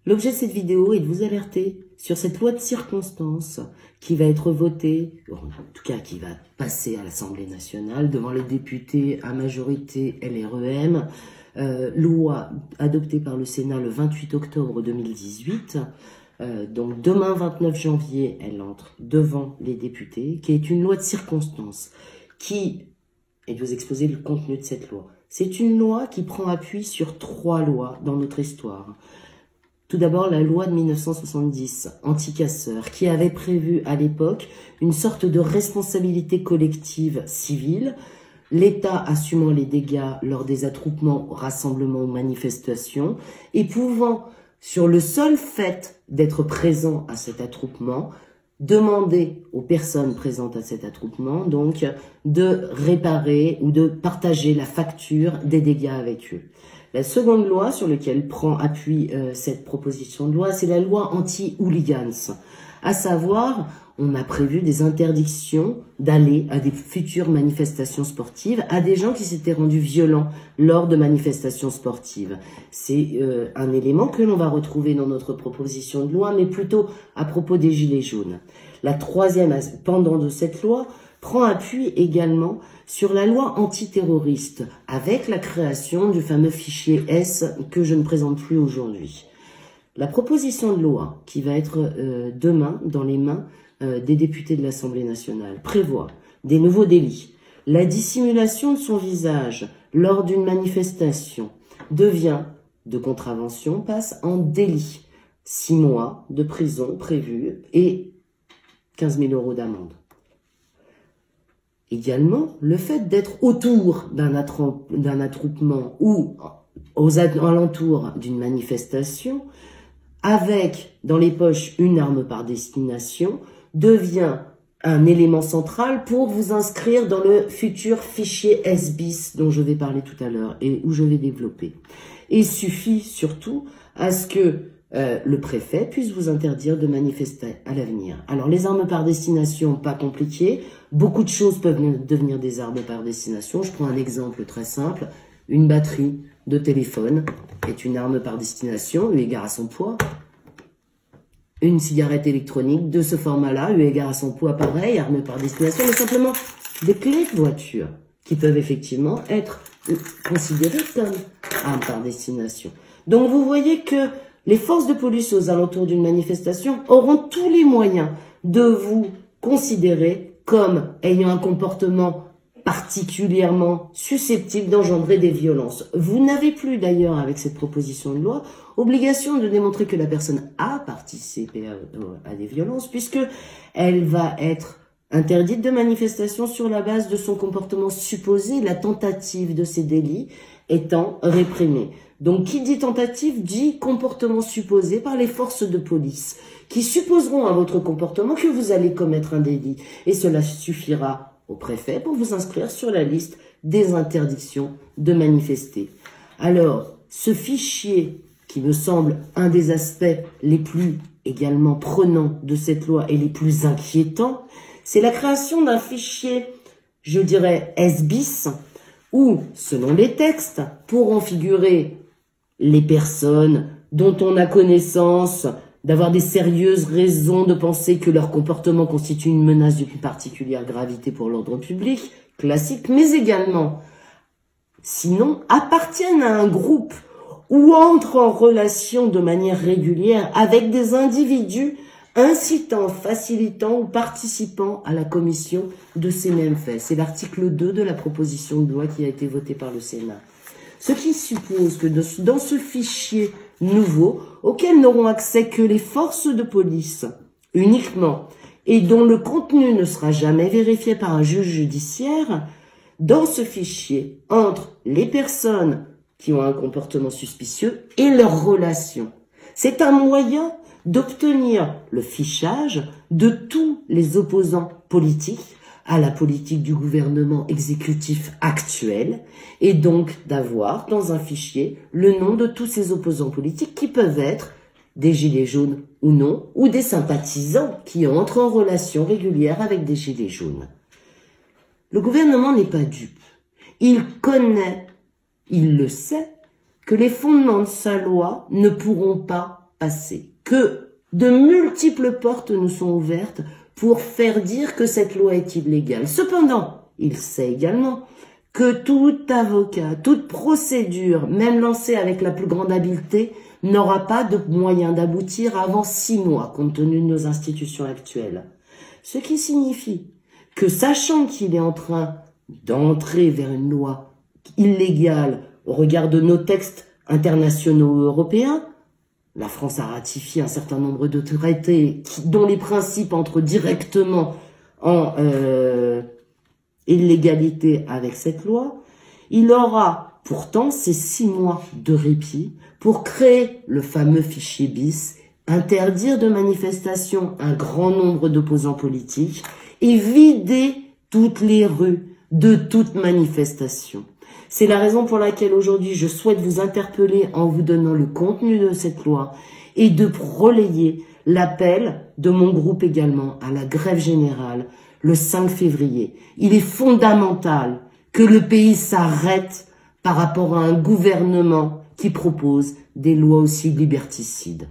L'objet de cette vidéo est de vous alerter sur cette loi de circonstance qui va être votée, en tout cas qui va passer à l'Assemblée nationale devant les députés à majorité LREM, loi adoptée par le Sénat le 28 octobre 2018. Donc demain 29 janvier, elle entre devant les députés, qui est une loi de circonstance qui, et de vous exposer le contenu de cette loi, c'est une loi qui prend appui sur 3 lois dans notre histoire. Tout d'abord, la loi de 1970, anti-casseurs, qui avait prévu à l'époque une sorte de responsabilité collective civile, l'État assumant les dégâts lors des attroupements, rassemblements ou manifestations, et pouvant, sur le seul fait d'être présent à cet attroupement, demander aux personnes présentes à cet attroupement, donc, de réparer ou de partager la facture des dégâts avec eux. La seconde loi sur laquelle prend appui cette proposition de loi, c'est la loi anti-hooligans. À savoir, on a prévu des interdictions d'aller à des futures manifestations sportives à des gens qui s'étaient rendus violents lors de manifestations sportives. C'est un élément que l'on va retrouver dans notre proposition de loi, mais plutôt à propos des gilets jaunes. La troisième pendant de cette loi prend appui également sur la loi antiterroriste, avec la création du fameux fichier S que je ne présente plus aujourd'hui. La proposition de loi qui va être demain dans les mains des députés de l'Assemblée nationale prévoit des nouveaux délits. La dissimulation de son visage lors d'une manifestation devient de contravention, passe en délit. 6 mois de prison prévus et 15 000 € d'amende. Également, le fait d'être autour d'un attroupement ou aux alentours d'une manifestation, avec dans les poches une arme par destination, devient un élément central pour vous inscrire dans le futur fichier S-BIS dont je vais parler tout à l'heure et où je vais développer. Et il suffit surtout à ce que le préfet puisse vous interdire de manifester à l'avenir. Alors les armes par destination, pas compliqué. Beaucoup de choses peuvent devenir des armes par destination. Je prends un exemple très simple. Une batterie de téléphone est une arme par destination, eu égard à son poids. Une cigarette électronique de ce format-là, eu égard à son poids, pareil, arme par destination, mais simplement des clés de voiture qui peuvent effectivement être considérées comme armes par destination. Donc vous voyez que les forces de police aux alentours d'une manifestation auront tous les moyens de vous considérer comme ayant un comportement particulièrement susceptible d'engendrer des violences. Vous n'avez plus d'ailleurs, avec cette proposition de loi, obligation de démontrer que la personne a participé à des violences, puisque elle va être interdite de manifestation sur la base de son comportement supposé, la tentative de ces délits étant réprimée. Donc, qui dit tentative dit comportement supposé par les forces de police, qui supposeront à votre comportement que vous allez commettre un délit. Et cela suffira au préfet pour vous inscrire sur la liste des interdictions de manifester. Alors, ce fichier, qui me semble un des aspects les plus également prenants de cette loi et les plus inquiétants, c'est la création d'un fichier, je dirais, S-BIS, où, selon les textes, pourront figurer les personnes dont on a connaissance d'avoir des sérieuses raisons de penser que leur comportement constitue une menace d'une particulière gravité pour l'ordre public, classique, mais également, sinon, appartiennent à un groupe ou entrent en relation de manière régulière avec des individus incitant, facilitant ou participant à la commission de ces mêmes faits. C'est l'article 2 de la proposition de loi qui a été votée par le Sénat. Ce qui suppose que dans ce fichier nouveau, auquel n'auront accès que les forces de police uniquement, et dont le contenu ne sera jamais vérifié par un juge judiciaire, dans ce fichier entrent les personnes qui ont un comportement suspicieux et leurs relations. C'est un moyen d'obtenir le fichage de tous les opposants politiques à la politique du gouvernement exécutif actuel, et donc d'avoir dans un fichier le nom de tous ces opposants politiques qui peuvent être des gilets jaunes ou non, ou des sympathisants qui entrent en relation régulière avec des gilets jaunes. Le gouvernement n'est pas dupe. Il connaît, il le sait, que les fondements de sa loi ne pourront pas assez que de multiples portes nous sont ouvertes pour faire dire que cette loi est illégale. Cependant, il sait également que tout avocat, toute procédure, même lancée avec la plus grande habileté, n'aura pas de moyen d'aboutir avant 6 mois, compte tenu de nos institutions actuelles. Ce qui signifie que, sachant qu'il est en train d'entrer vers une loi illégale au regard de nos textes internationaux européens, la France a ratifié un certain nombre de traités dont les principes entrent directement en illégalité avec cette loi. Il aura pourtant ces 6 mois de répit pour créer le fameux fichier BIS, interdire de manifestation un grand nombre d'opposants politiques et vider toutes les rues de toute manifestation. C'est la raison pour laquelle aujourd'hui je souhaite vous interpeller en vous donnant le contenu de cette loi et de relayer l'appel de mon groupe également à la grève générale le 5 février. Il est fondamental que le pays s'arrête par rapport à un gouvernement qui propose des lois aussi liberticides.